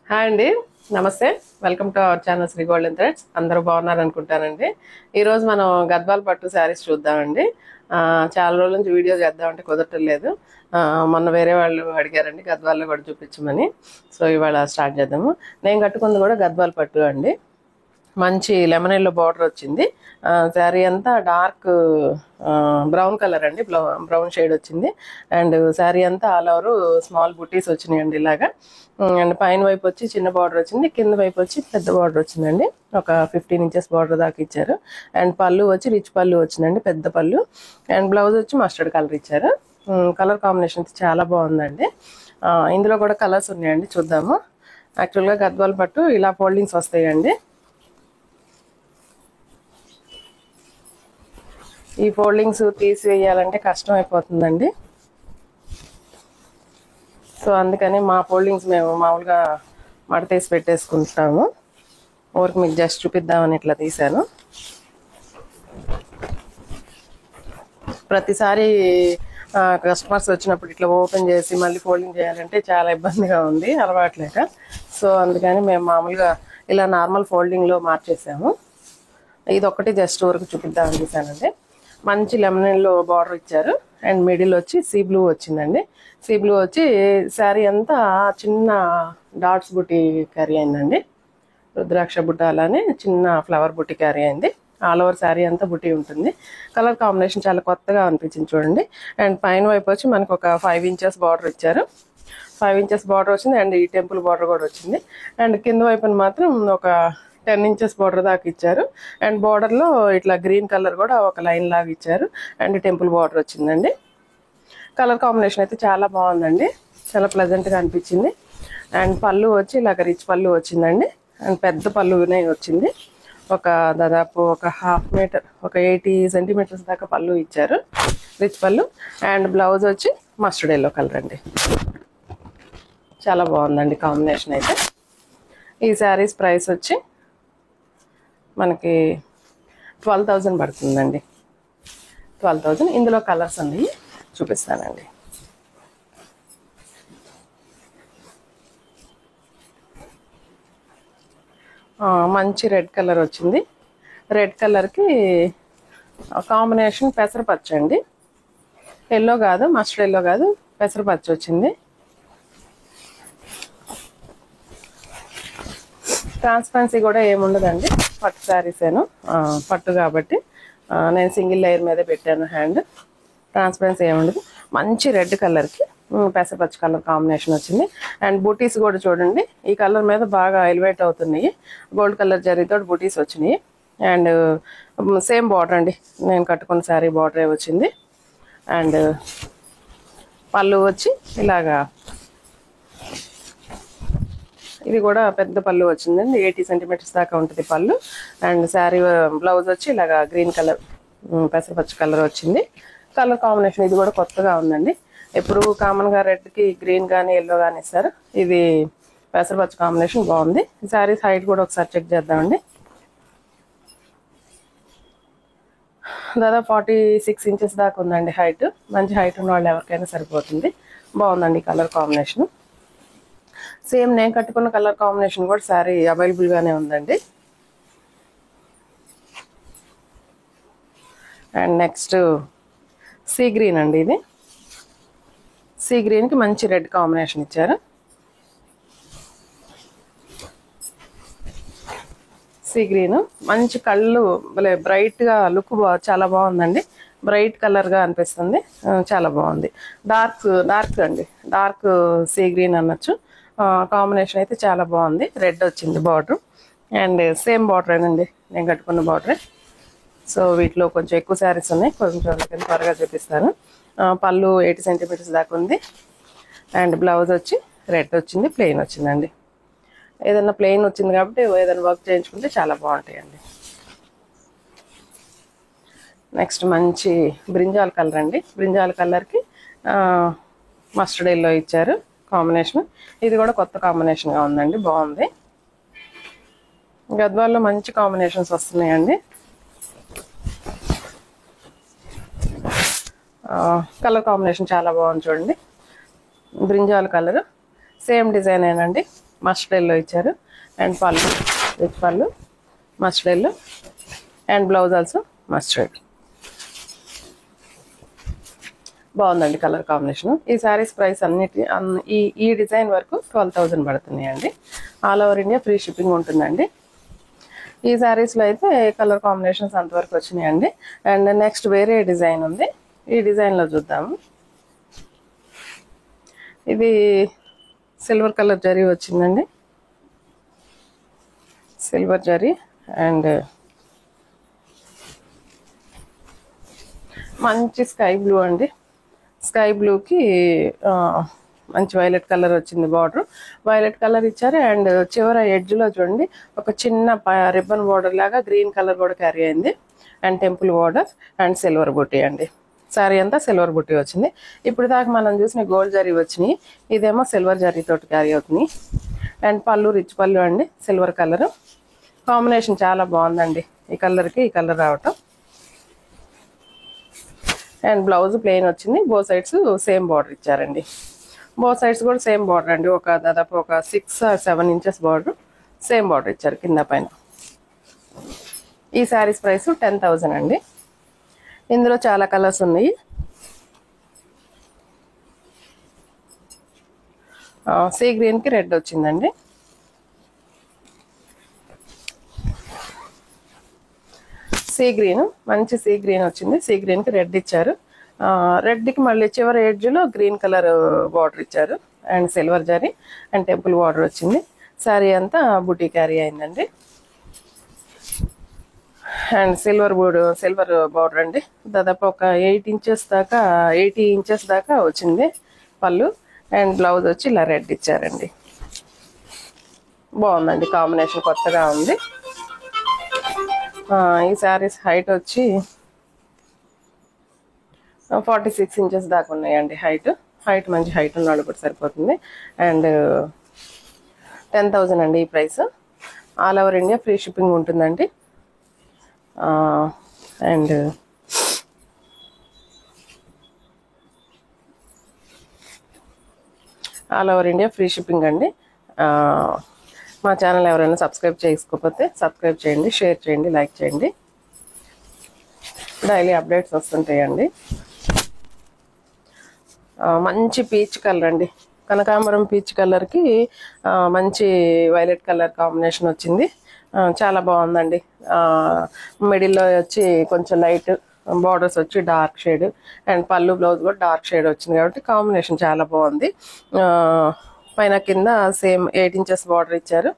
Hi అండి, నమస్తే. Welcome to our channel Shri Golden Threads. అందరూ బాగున్నారు అనుకుంటానండి. ఈరోజు మనం గద్వాల్ పట్టు శారీస్ చూద్దామండి. చాలా రోజుల నుంచి వీడియో చేద్దామంటే కుదరట్లేదు. మొన్న వేరే వాళ్ళు అడిగారండి గద్వాల్లో కూడా చూపించమని. సో ఇవాళ స్టార్ట్ చేద్దాము. నేను కట్టుకుంది కూడా గద్వాల్ పట్టు అండి. మంచి లెమన్ ఎల్లో బార్డర్ వచ్చింది. శారీ అంతా డార్క్ బ్రౌన్ కలర్ అండి, బ్రౌన్ షేడ్ వచ్చింది. అండ్ శారీ అంతా ఆల్ ఓవర్ స్మాల్ బుటీస్ వచ్చినాయండి ఇలాగా. అండ్ పైన వైపు వచ్చి చిన్న బార్డర్ వచ్చింది, కింద వైపు వచ్చి పెద్ద బార్డర్ వచ్చిందండి. ఒక 15 ఇంచెస్ బార్డర్ దాకా ఇచ్చారు. అండ్ పళ్ళు వచ్చి రిచ్ పళ్ళు వచ్చిందండి, పెద్ద పళ్ళు. అండ్ బ్లౌజ్ వచ్చి మస్టర్డ్ కలర్ ఇచ్చారు. కలర్ కాంబినేషన్ చాలా బాగుందండి. ఇందులో కూడా కలర్స్ ఉన్నాయండి, చూద్దాము. యాక్చువల్గా గద్వాల్ పట్టు ఇలా ఫోల్డింగ్స్ వస్తాయండి. ఈ ఫోల్డింగ్స్ తీసివేయాలంటే కష్టం అయిపోతుందండి. సో అందుకని మా ఫోల్డింగ్స్ మేము మామూలుగా మడతేసి పెట్టేసుకుంటాము. ఊరికి మీకు జస్ట్ చూపిద్దామని ఇట్లా తీసాను. ప్రతిసారి కస్టమర్స్ వచ్చినప్పుడు ఇట్లా ఓపెన్ చేసి మళ్ళీ ఫోల్డింగ్ చేయాలంటే చాలా ఇబ్బందిగా ఉంది, అలవాట్లేక. సో అందుకని మేము మామూలుగా ఇలా నార్మల్ ఫోల్డింగ్లో మార్చేసాము. ఇది ఒక్కటి జస్ట్ ఊరికి చూపిద్దామని తీసానండి. మంచి లెమన్ ఎల్లో బార్డర్ ఇచ్చారు. అండ్ మిడిల్ వచ్చి సీ బ్లూ వచ్చిందండి. సీ బ్లూ వచ్చి శారీ అంతా చిన్న డాట్స్ బుట్టి క్యారీ అయిందండి. రుద్రాక్ష బుట్ట అలానే చిన్న ఫ్లవర్ బుట్టి క్యారీ అయింది. ఆల్ ఓవర్ శారీ అంతా బుట్టి ఉంటుంది. కలర్ కాంబినేషన్ చాలా కొత్తగా అనిపించింది చూడండి. అండ్ పైన వైపు వచ్చి మనకు ఒక 5 ఇంచెస్ బార్డర్ ఇచ్చారు. 5 ఇంచెస్ బార్డర్ వచ్చింది. అండ్ ఈ టెంపుల్ బార్డర్ కూడా వచ్చింది. అండ్ కింద వైపున మాత్రం ఒక 10 ఇంచెస్ బార్డర్ దాకా ఇచ్చారు. అండ్ బార్డర్లో ఇట్లా గ్రీన్ కలర్ కూడా ఒక లైన్ లాగా ఇచ్చారు. అండ్ టెంపుల్ బార్డర్ వచ్చిందండి. కలర్ కాంబినేషన్ అయితే చాలా బాగుందండి, చాలా ప్లెజెంట్గా అనిపించింది. అండ్ పళ్ళు వచ్చి ఇలాగ రిచ్ పళ్ళు వచ్చిందండి. అండ్ పెద్ద పళ్ళునే వచ్చింది. ఒక దాదాపు ఒక 1/2 మీటర్, ఒక 80 సెంటీమీటర్స్ దాకా పళ్ళు ఇచ్చారు, రిచ్ పళ్ళు. అండ్ బ్లౌజ్ వచ్చి మస్టర్డ్ ఎల్లో కలర్ అండి. చాలా బాగుందండి కాంబినేషన్ అయితే. ఈ శారీస్ ప్రైస్ వచ్చి మనకి 12,000 పడుతుందండి. 12,000. ఇందులో కలర్స్ అన్నీ చూపిస్తానండి. మంచి రెడ్ కలర్ వచ్చింది. రెడ్ కలర్కి కాంబినేషన్ పెసరపచ్చ అండి. ఎల్లో కాదు, మస్టర్డ్ ఎల్లో కాదు, పెసరపచ్చ వచ్చింది. ట్రాన్స్పరెన్సీ కూడా ఏముండదండి, పట్టు శారీసేను, పట్టు కాబట్టి నేను సింగిల్ లేయర్ మీదే పెట్టాను హ్యాండ్. ట్రాన్స్పరెన్సీ ఏముండదు. మంచి రెడ్ కలర్కి పెసరపచ్చ కలర్ కాంబినేషన్ వచ్చింది. అండ్ బూటీస్ కూడా చూడండి, ఈ కలర్ మీద బాగా ఎలివేట్ అవుతున్నాయి. గోల్డ్ కలర్ జరీతో బూటీస్ వచ్చినాయి. అండ్ సేమ్ బార్డర్ అండి, నేను కట్టుకున్న శారీ బార్డరే వచ్చింది. అండ్ పళ్ళు వచ్చి ఇలాగా, ఇది కూడా పెద్ద పళ్ళు వచ్చిందండి, 80 సెంటీమీటర్స్ దాకా ఉంటుంది పళ్ళు. అండ్ శారీ బ్లౌజ్ వచ్చి ఇలాగా గ్రీన్ కలర్, పెసరపచ్చ కలర్ వచ్చింది. కలర్ కాంబినేషన్ ఇది కూడా కొత్తగా ఉందండి. ఎప్పుడు కామన్గా రెడ్కి గ్రీన్ కానీ ఎల్లో కానీ ఇస్తారు, ఇది పెసరపచ్చ కాంబినేషన్ బాగుంది. శారీస్ హైట్ కూడా ఒకసారి చెక్ చేద్దామండి. దాదాపు 46 ఇంచెస్ దాకా ఉందండి హైట్. మంచి హైట్ ఉన్న వాళ్ళు ఎవరికైనా సరిపోతుంది. బాగుందండి కలర్ కాంబినేషన్. సేమ్ నేను కట్టుకున్న కలర్ కాంబినేషన్ కూడా శారీ అవైలబుల్గానే ఉందండి. అండ్ నెక్స్ట్ సీ గ్రీన్ అండి. ఇది సీ గ్రీన్కి మంచి రెడ్ కాంబినేషన్ ఇచ్చారు. సీ గ్రీన్ మంచి కళ్ళు భలే బ్రైట్గా లుక్ చాలా బాగుందండి. బ్రైట్ కలర్గా అనిపిస్తుంది, చాలా బాగుంది. డార్క్ అండి, డార్క్ సీ గ్రీన్ అనొచ్చు. కాంబినేషన్ అయితే చాలా బాగుంది. రెడ్ వచ్చింది బార్డర్. అండ్ సేమ్ బార్డరేనండి నేను కట్టుకున్న బార్డరే. సో వీటిలో కొంచెం ఎక్కువ శారీస్ ఉన్నాయి, కొంచెం త్వరగా చూపిస్తాను. పళ్ళు 80 సెంటీమీటర్స్ దాకా ఉంది. అండ్ బ్లౌజ్ వచ్చి రెడ్ వచ్చింది, ప్లెయిన్ వచ్చిందండి. ఏదైనా ప్లెయిన్ వచ్చింది కాబట్టి ఏదైనా వర్క్ చేయించుకుంటే చాలా బాగుంటాయండి. నెక్స్ట్ మంచి బ్రింజాల్ కలర్ అండి. బ్రింజాల్ కలర్కి మస్టర్డ్ ఎల్లో ఇచ్చారు కాంబినేషన్. ఇది కూడా కొత్త కాంబినేషన్గా ఉందండి, బాగుంది. గద్వాల్లో మంచి కాంబినేషన్స్ వస్తున్నాయండి. కలర్ కాంబినేషన్ చాలా బాగుంది చూడండి. బ్రింజాల్ కలర్ సేమ్ డిజైన్ ఏనండి. మస్టర్డ్ ఎల్లో ఇచ్చారు. And pallu rich pallu mustard yellow and blouse also mustard. బాగుందండి కలర్ కాంబినేషన్. ఈ శారీస్ ప్రైస్ ఈ డిజైన్ వరకు 12,000 పడుతున్నాయండి. All over India free shipping ఉంటుందండి. ఈ శారీస్లో అయితే కలర్ కాంబినేషన్స్ అంతవరకు వచ్చినాయండి. అండ్ నెక్స్ట్ వేరే డిజైన్ ఉంది, ఈ డిజైన్లో చూద్దాము. ఇది సిల్వర్ కలర్ జరీ వచ్చిందండి, సిల్వర్ జరీ అండ్ మంచి స్కై బ్లూ అండి. స్కై బ్లూకి మంచి వైలెట్ కలర్ వచ్చింది. బార్డర్ వైలెట్ కలర్ ఇచ్చారు. అండ్ చివర ఎడ్జ్లో చూడండి ఒక చిన్న రిబ్బన్ బార్డర్ లాగా గ్రీన్ కలర్ కూడా క్యారీ అయింది. And temple border and silver బుట్టి అండి. శారీ అంతా సిల్వర్ బుట్టి వచ్చింది. ఇప్పుడు దాకా మనం చూసిన గోల్డ్ జరీ వచ్చినాయి, ఇదేమో సిల్వర్ జరీ తోటి క్యారీ అవుతుంది. అండ్ పళ్ళు రిచ్ పళ్ళు అండి, సిల్వర్ కలర్ కాంబినేషన్ చాలా బాగుందండి. ఈ కలర్కి ఈ కలర్ రావటం. అండ్ బ్లౌజ్ ప్లెయిన్ వచ్చింది. బో సైడ్స్ సేమ్ బార్డర్ ఇచ్చారండి. బో సైడ్స్ కూడా సేమ్ బార్డర్ అండి. దాదాపు ఒక 6 or 7 inches border, same border ఇచ్చారు కింద పైన. ఈ శారీస్ ప్రైస్ 10,000 అండి. ఇందులో చాలా కలర్స్ ఉన్నాయి. సీ గ్రీన్కి రెడ్ వచ్చిందండి. సీ గ్రీన్ మంచి సీ గ్రీన్ వచ్చింది. సీ గ్రీన్కి రెడ్ ఇచ్చారు. రెడ్కి మళ్ళీ చివరి ఎడ్జ్లో గ్రీన్ కలర్ బార్డర్ ఇచ్చారు. And silver zari and temple border వచ్చింది. శారీ అంతా బుటీ క్యారీ అయిందండి. అండ్ సిల్వర్ బార్డర్ అండి. దాదాపు ఒక 80 inches దాకా వచ్చింది పళ్ళు. అండ్ బ్లౌజ్ వచ్చి ఇలా రెడ్ ఇచ్చారండి. బాగుందండి కాంబినేషన్, కొత్తగా ఉంది. ఈ శారీస్ హైట్ వచ్చి 46 inches దాకా ఉన్నాయండి. హైట్ మంచి హైట్ ఉన్న వాళ్ళు కూడా సరిపోతుంది. అండ్ 10,000 అండి ఈ price. All over India free shipping ఉంటుందండి. And all over India free shipping అండి. మా ఛానల్ ఎవరైనా సబ్స్క్రైబ్ చేసుకోకపోతే సబ్స్క్రైబ్ చేయండి, షేర్ చేయండి, లైక్ చేయండి. డైలీ అప్డేట్స్ వస్తుంటాయండి. మంచి పీచ్ కలర్ అండి, కనకాంబరం పీచ్ కలర్కి మంచి వైలెట్ కలర్ కాంబినేషన్ వచ్చింది. చాలా బాగుందండి. మిడిల్లో వచ్చి కొంచెం లైట్ బార్డర్స్ వచ్చి డార్క్ షేడ్ అండ్ పళ్ళు బ్లౌజ్ కూడా డార్క్ షేడ్ వచ్చింది కాబట్టి కాంబినేషన్ చాలా బాగుంది. పైన కింద సేమ్ 8 inches బార్డర్ ఇచ్చారు.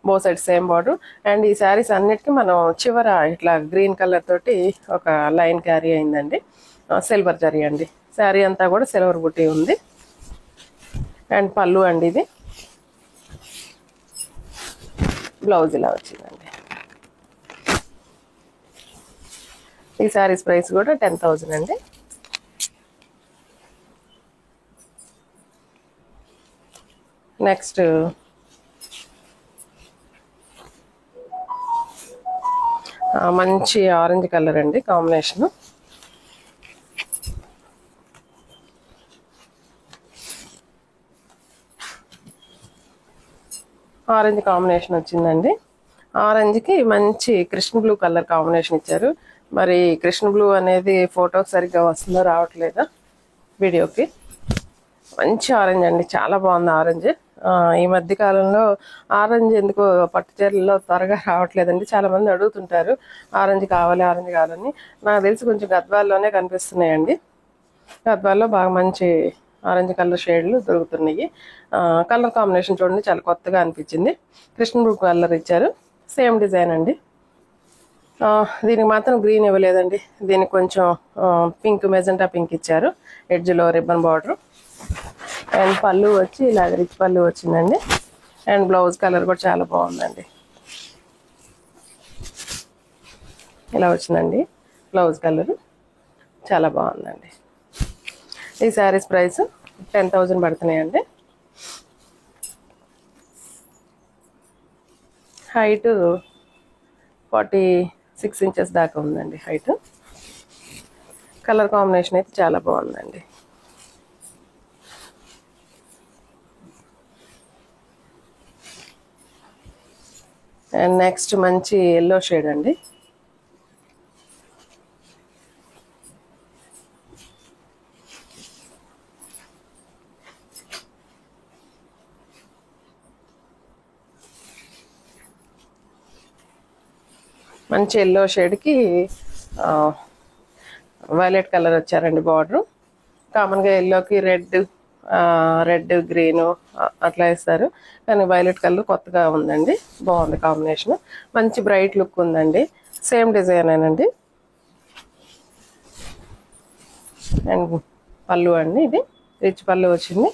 బో సైడ్ సేమ్ బార్డర్. అండ్ ఈ శారీస్ అన్నిటికీ మనం చివర ఇట్లా గ్రీన్ కలర్ తోటి ఒక లైన్ క్యారీ అయిందండి. సిల్వర్ జరీ అండి. శారీ అంతా కూడా సిల్వర్ బుట్టి ఉంది. అండ్ పళ్ళు అండి ఇది. బ్లౌజ్ ఇలా వచ్చిందండి. ఈ శారీస్ ప్రైస్ కూడా 10,000 అండి. నెక్స్ట్ మంచి ఆరెంజ్ కలర్ అండి కాంబినేషన్. ఆరెంజ్ కాంబినేషన్ వచ్చిందండి. ఆరెంజ్కి మంచి కృష్ణ బ్లూ కలర్ కాంబినేషన్ ఇచ్చారు. మరి కృష్ణ బ్లూ అనేది ఫోటోకి సరిగ్గా వస్తుందో రావట్లేదా వీడియోకి. మంచి ఆరెంజ్ అండి, చాలా బాగుంది ఆరెంజ్. ఈ మధ్య కాలంలో ఆరెంజ్ ఎందుకో పట్టు చీరల్లో త్వరగా రావట్లేదండి. చాలా మంది అడుగుతుంటారు ఆరెంజ్ కావాలని. నాకు తెలిసి కొంచెం గద్వాల్లోనే కనిపిస్తున్నాయండి. గద్వాల్లో బాగా మంచి ఆరెంజ్ కలర్ షేడ్లు దొరుకుతున్నాయి. కలర్ కాంబినేషన్ చూడండి, చాలా కొత్తగా అనిపించింది. కృష్ణ బ్లూ కలర్ ఇచ్చారు. సేమ్ డిజైన్ అండి. దీనికి మాత్రం గ్రీన్ ఇవ్వలేదండి. దీనికి కొంచెం పింక్, మెజెంటా పింక్ ఇచ్చారు. ఎడ్జ్లో రిబ్బన్ బార్డర్. అండ్ పళ్ళు వచ్చి ఇలాగ రిచ్ పళ్ళు వచ్చిందండి. అండ్ బ్లౌజ్ కలర్ కూడా చాలా బాగుందండి. ఇలా వచ్చిందండి బ్లౌజ్ కలర్, చాలా బాగుందండి. ఈ శారీస్ ప్రైస్ 10,000 పడుతున్నాయండి. హైట్ 46 inches దాకా ఉందండి హైట్. కలర్ కాంబినేషన్ అయితే చాలా బాగుందండి. అండ్ నెక్స్ట్ మంచి ఎల్లో షేడ్ అండి. మంచి ఎల్లో షేడ్కి వైలెట్ కలర్ వచ్చారండి బార్డరు. కామన్గా ఎల్లోకి రెడ్ గ్రీను అట్లా వేస్తారు, కానీ వైలెట్ కలర్ కొత్తగా ఉందండి, బాగుంది కాంబినేషన్. మంచి బ్రైట్ లుక్ ఉందండి. సేమ్ డిజైనేనండి. అండ్ పళ్ళు అండి, ఇది రిచ్ పళ్ళు వచ్చింది.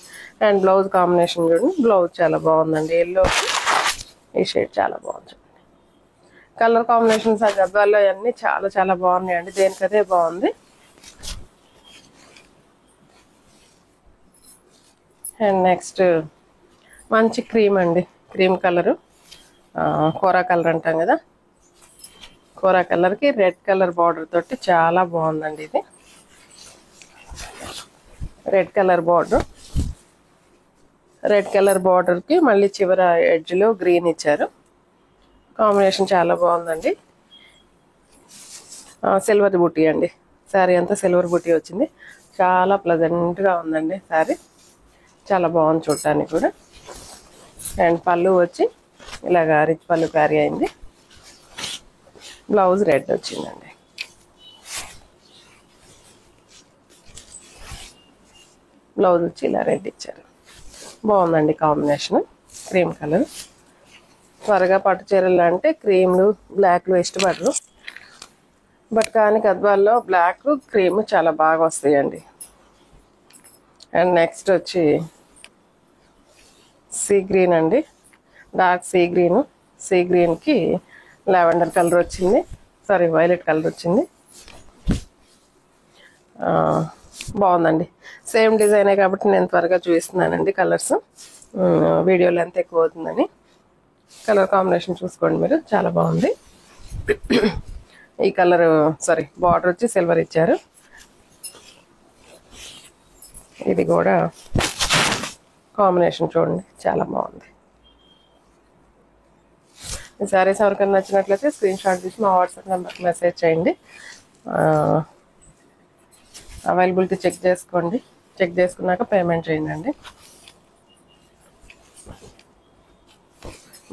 అండ్ బ్లౌజ్ కాంబినేషన్ చూడండి, బ్లౌజ్ చాలా బాగుందండి. ఎల్లోకి ఈ షేడ్ చాలా బాగుంది. కలర్ కాంబినేషన్స్ ఆ గద్వాల్లో అన్నీ చాలా చాలా బాగున్నాయండి, దేనికదే బాగుంది. అండ్ నెక్స్ట్ మంచి క్రీమ్ అండి, క్రీమ్ కలరు, కోరా కలర్ అంటాం కదా, కోరా కలర్కి రెడ్ కలర్ బార్డర్ తోటి చాలా బాగుందండి. ఇది red colour border, red colour బార్డర్కి మళ్ళీ చివర ఎడ్జ్లో గ్రీన్ ఇచ్చారు. కాంబినేషన్ చాలా బాగుందండి. సిల్వర్ బూటీ అండి, శారీ అంతా సిల్వర్ బూటీ వచ్చింది. చాలా ప్లెజెంట్గా ఉందండి శారీ, చాలా బాగుంది చూడటానికి కూడా. అండ్ పళ్ళు వచ్చి ఇలాగా రిచ్ పళ్ళు క్యారీ అయింది. బ్లౌజ్ రెడ్ వచ్చిందండి. బ్లౌజ్ వచ్చి ఇలా రెడ్ ఇచ్చారు, బాగుందండి కాంబినేషన్. క్రీమ్ కలర్, త్వరగా పట్టు చీరలు అంటే క్రీమ్లు బ్లాక్లు ఇష్టపడరు, బట్ కానీ గద్వాల్లో బ్లాక్ క్రీమ్ చాలా బాగా వస్తాయండి. అండ్ నెక్స్ట్ వచ్చి సీ గ్రీన్ అండి, డార్క్ సీ గ్రీన్కి లావెండర్ కలర్ వచ్చింది, సారీ వైలెట్ కలర్ వచ్చింది. బాగుందండి. సేమ్ డిజైనే కాబట్టి నేను త్వరగా చూపిస్తున్నానండి కలర్స్, వీడియో లెంత్ ఎక్కువ అవుతుందని. కలర్ కాంబినేషన్ చూసుకోండి మీరు, చాలా బాగుంది. ఈ కలర్ బార్డర్ వచ్చి సిల్వర్ ఇచ్చారు. ఇది కూడా కాంబినేషన్ చూడండి, చాలా బాగుంది. ఈ శారీస్ ఎవరికైనా నచ్చినట్లయితే స్క్రీన్ షాట్ తీసి మా వాట్సాప్ నెంబర్కి మెసేజ్ చేయండి. అవైలబిలిటీ చెక్ చేసుకోండి, చెక్ చేసుకున్నాక పేమెంట్ చేయండి.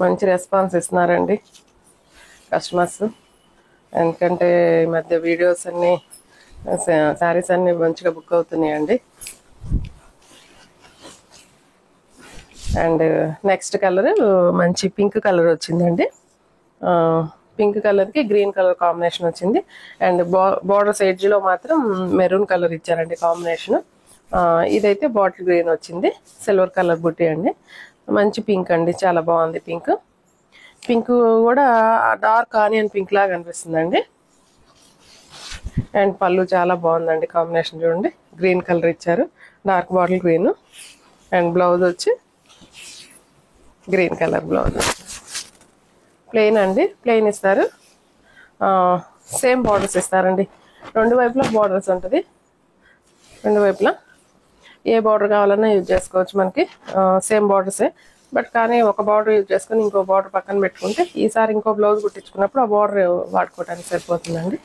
మంచి రెస్పాన్స్ ఇస్తున్నారండి కస్టమర్స్, ఎందుకంటే ఈ మధ్య వీడియోస్ అన్నీ శారీస్ అన్నీ మంచిగా బుక్ అవుతున్నాయండి. అండ్ నెక్స్ట్ కలర్ మంచి పింక్ కలర్ వచ్చిందండి. పింక్ కలర్కి గ్రీన్ కలర్ కాంబినేషన్ వచ్చింది. అండ్ బార్డర్స్ ఎడ్జ్లో మాత్రం మెరూన్ కలర్ ఇచ్చారండి కాంబినేషన్. ఇదైతే బాటిల్ గ్రీన్ వచ్చింది, సిల్వర్ కలర్ బుట్టి అండి. మంచి పింక్ అండి, చాలా బాగుంది. పింక్ కూడా డార్క్ ఆనియన్ పింక్ లాగా అనిపిస్తుందండి. అండ్ పళ్ళు చాలా బాగుందండి, కాంబినేషన్ చూడండి, గ్రీన్ కలర్ ఇచ్చారు, dark bottle green. And blouse వచ్చి గ్రీన్ కలర్ బ్లౌజ్, ప్లెయిన్ అండి, ప్లెయిన్ ఇస్తారు. సేమ్ బార్డర్స్ ఇస్తారండి, రెండు వైపులా బార్డర్స్ ఉంటుంది. రెండు వైపులా ఏ బార్డర్ కావాలన్నా యూజ్ చేసుకోవచ్చు, మనకి సేమ్ బార్డర్సే. బట్ కానీ ఒక బార్డర్ యూజ్ చేసుకుని ఇంకో బార్డర్ పక్కన పెట్టుకుంటే ఈసారి ఇంకో బ్లౌజ్ కుట్టించుకున్నప్పుడు ఆ బార్డర్ వాడుకోవడానికి సరిపోతుందండి.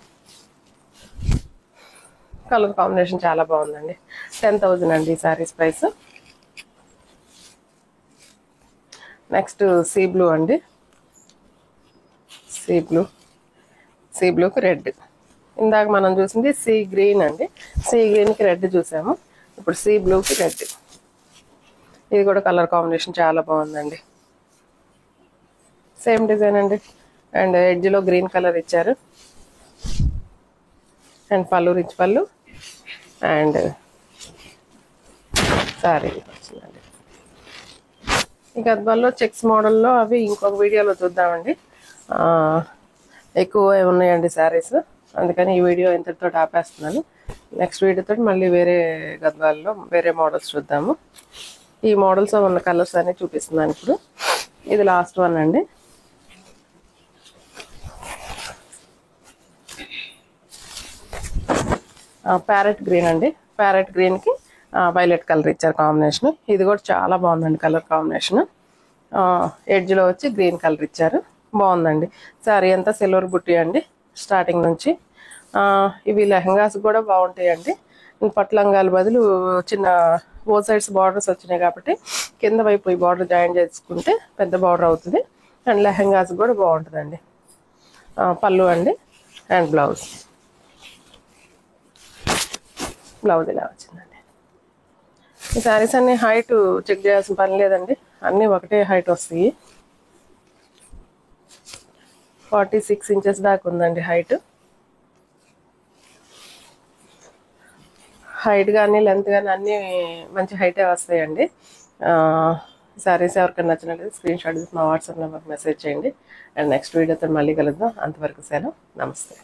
కలర్ కాంబినేషన్ చాలా బాగుందండి. 10,000 అండి ఈ saris price. Next sea blue అండి, సీ బ్లూకి రెడ్. ఇందాక మనం చూసింది సీ గ్రీన్ అండి, సీ గ్రీన్కి రెడ్ చూసాము, ఇప్పుడు సీ బ్లూకి రెడ్. ఇది కూడా కలర్ కాంబినేషన్ చాలా బాగుందండి, సేమ్ డిజైన్ అండి. అండ్ ఎడ్జ్లో గ్రీన్ కలర్ ఇచ్చారు. అండ్ పళ్ళు రిచ్ పళ్ళు. అండ్ సారీ వచ్చిందండి. ఈ గద్వాల్లో చెక్స్ మోడల్లో అవి ఇంకొక వీడియోలో చూద్దామండి, ఎక్కువ ఉన్నాయండి శారీస్, అందుకని ఈ వీడియో ఇంతటితో ఆపేస్తున్నాను. నెక్స్ట్ వీడియోతో మళ్ళీ వేరే గద్వాల్లో వేరే మోడల్స్ చూద్దాము. ఈ మోడల్స్ ఉన్న కలర్స్ అన్ని చూపిస్తున్నాను ఇప్పుడు. ఇది లాస్ట్ వన్ అండి. ప్యారెట్ గ్రీన్ అండి, ప్యారెట్ గ్రీన్కి వైలెట్ కలర్ ఇచ్చారు కాంబినేషన్. ఇది కూడా చాలా బాగుందండి కలర్ కాంబినేషన్. ఎడ్జ్లో వచ్చి గ్రీన్ కలర్ ఇచ్చారు. బాగుందండి. శారీ అంతా సిల్వర్ బుట్టి అండి స్టార్టింగ్ నుంచి. ఇవి లెహంగాస్ కూడా బాగుంటాయండి. పట్టు లంగాల బదులు చిన్న ఓ సైడ్స్ బార్డర్స్ వచ్చినాయి కాబట్టి కింద వైపు ఈ బార్డర్ జాయిన్ చేసుకుంటే పెద్ద బార్డర్ అవుతుంది. అండ్ లెహంగాస్ కూడా బాగుంటుందండి. పళ్ళు అండి అండ్ బ్లౌజ్ ఇలా వచ్చిందండి. ఈ శారీస్ అన్ని హైట్ చెక్ చేయాల్సిన పని లేదండి, అన్నీ ఒకటే హైట్ వస్తాయి. 46 ఇంచెస్ దాకా ఉందండి హైట్. హైట్ కానీ లెంత్ కానీ అన్నీ మంచి హైటే వస్తాయండి. శారీస్ ఎవరికైనా నచ్చినట్లయితే స్క్రీన్ షాట్ తీసి మా వాట్సాప్ నెంబర్కి మెసేజ్ చేయండి. అండ్ నెక్స్ట్ వీడియోతో మళ్ళీ కలుద్దాం. అంతవరకు సెలవు. నమస్తే.